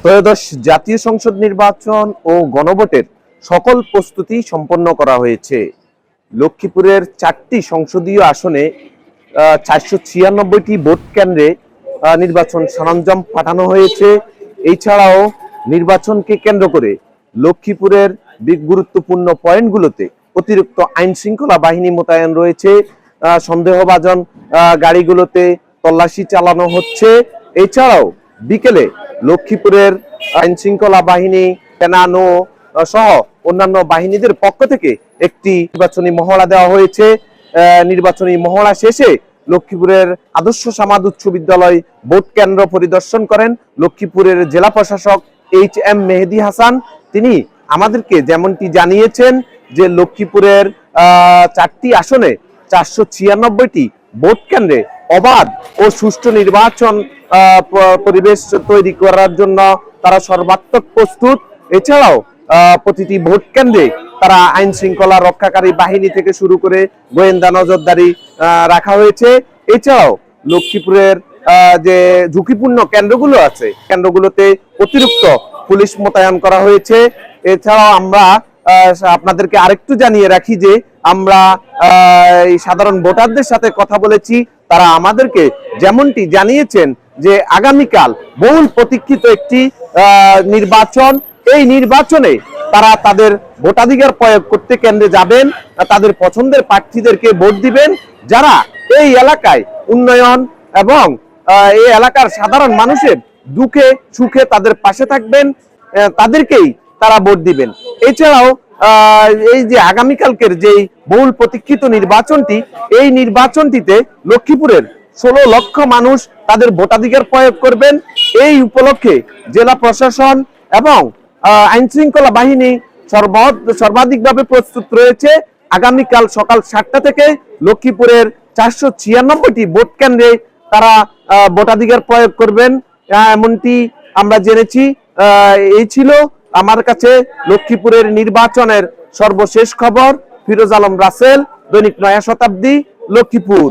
ত্রয়োদশ জাতীয় সংসদ নির্বাচন ও গণভোটের সকল প্রস্তুতি সম্পন্ন করা হয়েছে। লক্ষ্মীপুরের 4টি সংসদীয় আসনে 496টি ভোট কেন্দ্রে নির্বাচন সরঞ্জাম পাঠানো হয়েছে। এছাড়াও নির্বাচনকে কেন্দ্র করে লক্ষ্মীপুরের গুরুত্বপূর্ণ পয়েন্টগুলোতে অতিরিক্ত আইন শৃঙ্খলা বাহিনী মোতায়েন রয়েছে। সন্দেহভাজন গাড়িগুলোতে তল্লাশি চালানো হচ্ছে। এছাড়াও বিকেলে লক্ষ্মীপুরের আইন শৃঙ্খলা বাহিনী, সেনানো সহ অন্যান্য বাহিনীদের পক্ষ থেকে একটি নির্বাচনী মহড়া দেওয়া হয়েছে। নির্বাচনী মহড়া শেষে লক্ষ্মীপুরের আদর্শ সমাজ উচ্চ বিদ্যালয় ভোট কেন্দ্র পরিদর্শন করেন লক্ষ্মীপুরের জেলা প্রশাসক HM মেহেদী হাসান। তিনি আমাদেরকে যেমনটি জানিয়েছেন যে লক্ষ্মীপুরের 4টি আসনে 496টি ভোট কেন্দ্রে অবাধ ও সুষ্ঠু নির্বাচন পরিবেশ তৈরি করার জন্য তারা সর্বাত্মক প্রস্তুত। এছাড়াও প্রতিটি ভোট কেন্দ্রে তারা আইন শৃঙ্খলা রক্ষাকারী বাহিনী থেকে শুরু করে গোয়েন্দা নজরদারি রাখা হয়েছে। এছাড়াও লক্ষ্মীপুরের যে ঝুঁকিপূর্ণ কেন্দ্রগুলো আছে, কেন্দ্রগুলোতে অতিরিক্ত পুলিশ মোতায়েন করা হয়েছে। এছাড়াও আমরা আপনাদেরকে আরেকটু জানিয়ে রাখি যে আমরা এই সাধারণ ভোটারদের সাথে কথা বলেছি। তারা আমাদেরকে যেমনটি জানিয়েছেন যে আগামীকাল বহুল প্রতীক্ষিত একটি নির্বাচন, এই নির্বাচনে তারা তাদের ভোটাধিকার প্রয়োগ করতে কেন্দ্রে যাবেন, তাদের পছন্দের প্রার্থীদেরকে ভোট দিবেন। যারা এই এলাকায় উন্নয়ন এবং এই এলাকার সাধারণ মানুষের দুঃখে সুখে তাদের পাশে থাকবেন, তাদেরকেই তারা ভোট দিবেন। এছাড়াও এই যে আগামীকালকের যেই বহুল প্রতীক্ষিত নির্বাচনটি, এই নির্বাচনটিতে লক্ষ্মীপুরের 16 লক্ষ মানুষ তাদের ভোটাধিকার প্রয়োগ করবেন। এই উপলক্ষে জেলা প্রশাসন এবং আইন শৃঙ্খলা বাহিনী সর্বাধিকভাবে প্রস্তুত রয়েছে। আগামীকাল সকাল 7টা থেকে লক্ষ্মীপুরের 496টি ভোট কেন্দ্রে তারা ভোটাধিকার প্রয়োগ করবেন, এমনটি আমরা জেনেছি। এই ছিল আমার কাছে লক্ষ্মীপুরের নির্বাচনের সর্বশেষ খবর। ফিরোজ আলম রাসেল, দৈনিক নয়া শতাব্দী, লক্ষ্মীপুর।